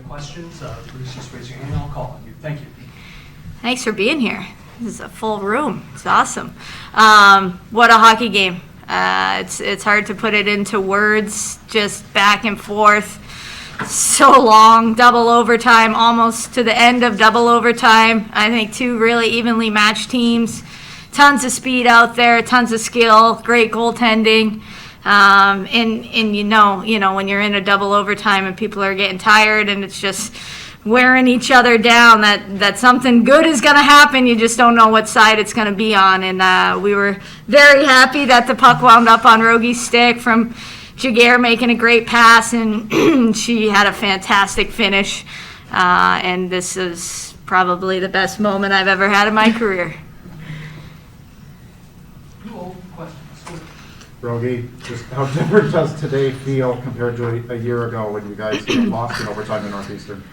questions, please just raise your hand and I'll call on you. Thank you. Thanks for being here. This is a full room. It's awesome. What a hockey game. It's hard to put it into words, just back and forth. So long, double overtime, almost to the end of double overtime. I think two really evenly matched teams. Tons of speed out there, tons of skill, great goaltending. And you know, when you're in a double overtime and people are getting tired and it's just wearing each other down, that something good is going to happen. You just don't know what side it's going to be on. And we were very happy that the puck wound up on Rogi's stick from Jaguar making a great pass, and she had a fantastic finish. And this is probably the best moment I've ever had in my career. Rogi, just how different does today feel compared to a year ago when you guys lost in overtime in Northeastern?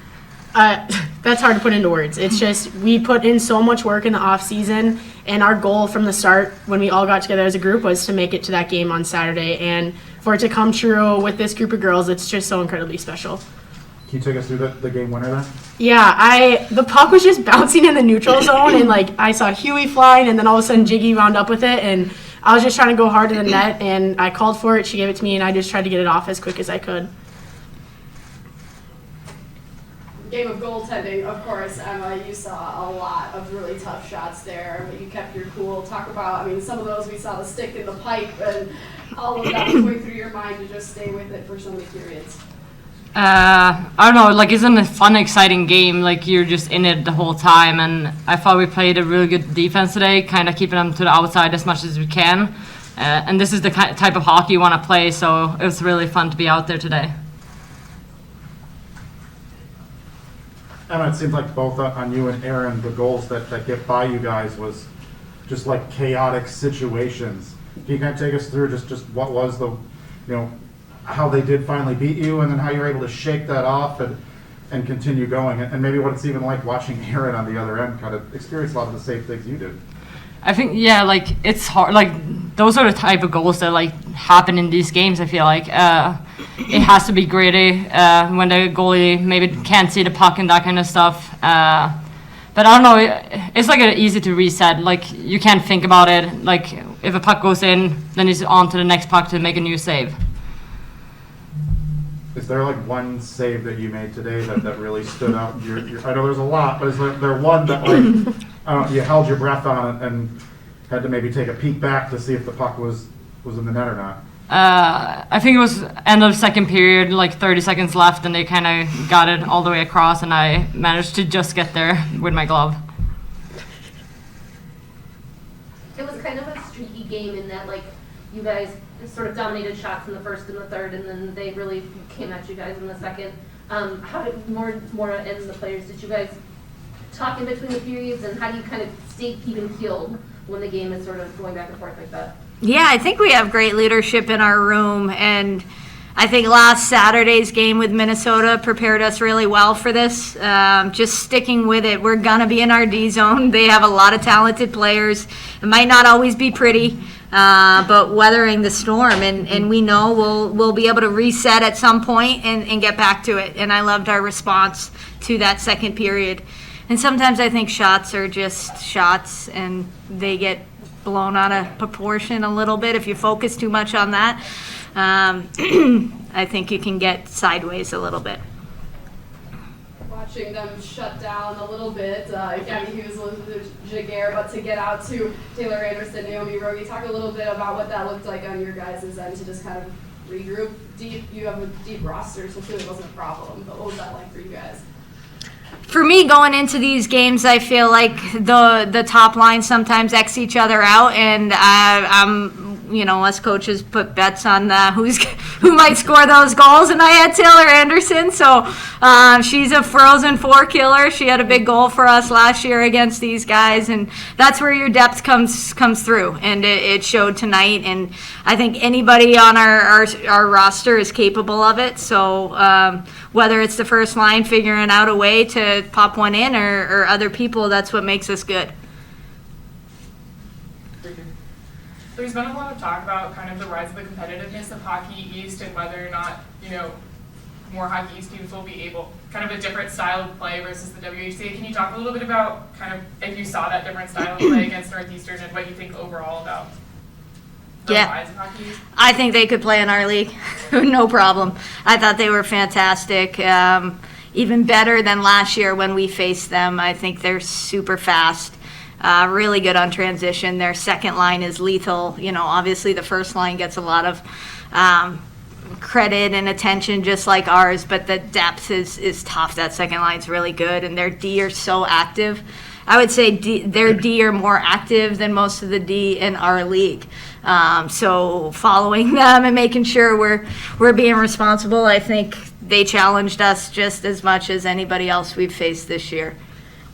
That's hard to put into words. It's just we put in so much work in the off season, and our goal from the start when we all got together as a group was to make it to that game on Saturday. And for it to come true with this group of girls, it's just so incredibly special. Can you take us through the game winner then? Yeah, the puck was just bouncing in the neutral zone, and I saw Huey flying, and then all of a sudden Jiggy wound up with it, and I was just trying to go hard to the net, and I called for it. She gave it to me, and I just tried to get it off as quick as I could. Game of goaltending, of course, Emma, you saw a lot of really tough shots there, but you kept your cool. Talk about, some of those we saw the stick in the pipe, and all of that was going through your mind to just stay with it for so many periods. I don't know, isn't it a fun, exciting game? You're just in it the whole time, and I thought we played a really good defense today, kind of keeping them to the outside as much as we can. And this is the type of hockey you want to play, so it was really fun to be out there today. Emma, it seems like both on you and Aaron, the goals that get by you guys was just chaotic situations. Can you kind of take us through just what was how they did finally beat you, and then how you're able to shake that off and continue going, and maybe what it's even like watching Aaron on the other end kind of experience a lot of the same things you did? I think, it's hard. Those are the type of goals that, happen in these games, I feel like. It has to be gritty when the goalie maybe can't see the puck and that kind of stuff. But I don't know, it's easy to reset. You can't think about it. If a puck goes in, then it's on to the next puck to make a new save. Is there one save that you made today that really stood out? I know there's a lot, but is there one that you held your breath on and had to maybe take a peek back to see if the puck was in the net or not? I think it was end of second period, 30 seconds left, and they kind of got it all the way across, and I managed to just get there with my glove. It was kind of a streaky game in that, you guys sort of dominated shots in the first and the third, and then they really came at you guys in the second. How did Maura and the players, did you guys talk in between the periods, and how do you kind of stay even keeled when the game is sort of going back and forth like that? Yeah, I think we have great leadership in our room, and I think last Saturday's game with Minnesota prepared us really well for this. Just sticking with it. We're going to be in our D zone. They have a lot of talented players. It might not always be pretty, but weathering the storm, and we know we'll be able to reset at some point and get back to it. And I loved our response to that second period. And sometimes I think shots are just shots, and they get blown out of proportion a little bit if you focus too much on that. I think you can get sideways a little bit. Watching them shut down a little bit, Gabby Hughes was Jaguar, but to get out to Taylor Anderson, Naomi Rogi, talk a little bit about what that looked like on your guys' end to just kind of regroup. You have a deep roster, so clearly it wasn't a problem, but what was that like for you guys? For me, going into these games, I feel like the top line sometimes X each other out, and I'm us coaches put bets on who might score those goals, and I had Taylor Anderson, so she's a Frozen Four killer. She had a big goal for us last year against these guys, and that's where your depth comes through, and it showed tonight. And I think anybody on our roster is capable of it. So whether it's the first line figuring out a way to pop one in or other people, that's what makes us good. There's been a lot of talk about kind of the rise of the competitiveness of Hockey East and whether or not, more Hockey East teams will be able, kind of a different style of play versus the WHCA. Can you talk a little bit about kind of if you saw that different style of play against Northeastern and what you think overall about the Yeah. rise of Hockey East? I think they could play in our league, no problem. I thought they were fantastic, even better than last year when we faced them. I think they're super fast, really good on transition. Their second line is lethal. You know, obviously the first line gets a lot of credit and attention just like ours, but the depth is tough. That second line's really good, and their D are so active. I would say their D are more active than most of the D in our league. So following them and making sure we're being responsible, I think they challenged us just as much as anybody else we've faced this year.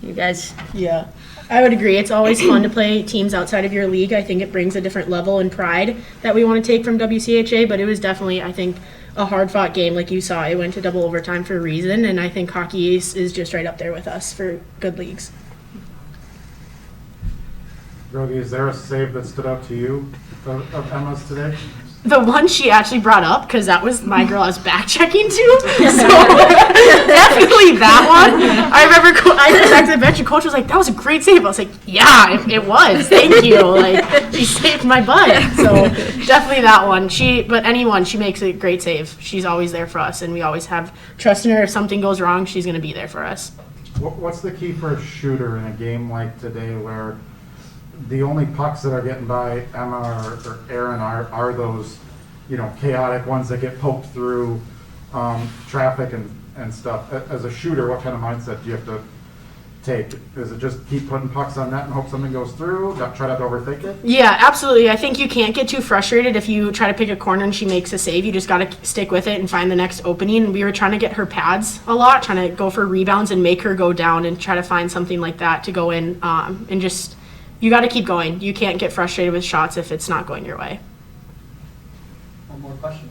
You guys? Yeah, I would agree. It's always fun to play teams outside of your league. I think it brings a different level and pride that we want to take from WCHA, but it was definitely, I think, a hard-fought game. Like you saw, it went to double overtime for a reason, and I think Hockey East is just right up there with us for good leagues. Rogie, is there a save that stood out to you of Emma's today? The one she actually brought up, because that was my girl I was back-checking to, so definitely that one. I remember I went back to the bench and coach was like, that was a great save. I was like, yeah, it was. Thank you. Like, she saved my butt. So definitely that one. She makes a great save. She's always there for us, and we always have trust in her. If something goes wrong, she's going to be there for us. What's the key for a shooter in a game like today where the only pucks that are getting by Emma or Aaron are those, you know, chaotic ones that get poked through traffic and stuff? As a shooter, what kind of mindset do you have to take? Is it just keep putting pucks on net and hope something goes through? Try not to overthink it? Yeah, absolutely. I think you can't get too frustrated if you try to pick a corner and she makes a save. You just got to stick with it and find the next opening. We were trying to get her pads a lot, trying to go for rebounds and make her go down and try to find something like that to go in and just... You got to keep going. You can't get frustrated with shots if it's not going your way. One more question.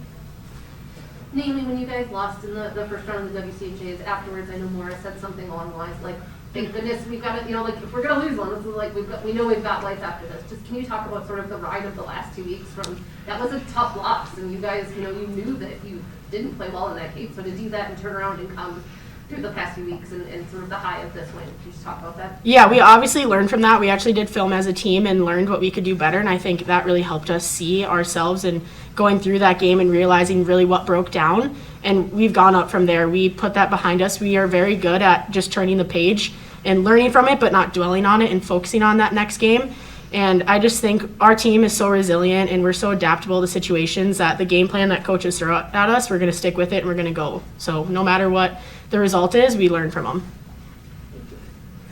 Naomi, when you guys lost in the first round of the WCHAs, afterwards, I know Maura said something along the lines like, thank goodness we've got to, you know, like if we're going to lose one, this is like, we know we've got life after this. Just can you talk about sort of the ride of the last 2 weeks from, that was a tough loss, and you guys, you know, you knew that you didn't play well in that game. So to do that and turn around and come through the past few weeks and sort of the high of this win. Can you just talk about that? Yeah, we obviously learned from that. We actually did film as a team and learned what we could do better, and I think that really helped us see ourselves and going through that game and realizing really what broke down. And we've gone up from there. We put that behind us. We are very good at just turning the page and learning from it, but not dwelling on it and focusing on that next game. And I just think our team is so resilient and we're so adaptable to situations that the game plan that coaches throw at us, we're going to stick with it and we're going to go. So no matter what the result is, we learn from them.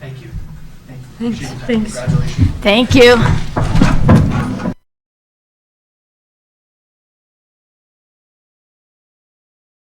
Thank you. Thank you. Appreciate your time. Thanks. Congratulations. Thank you.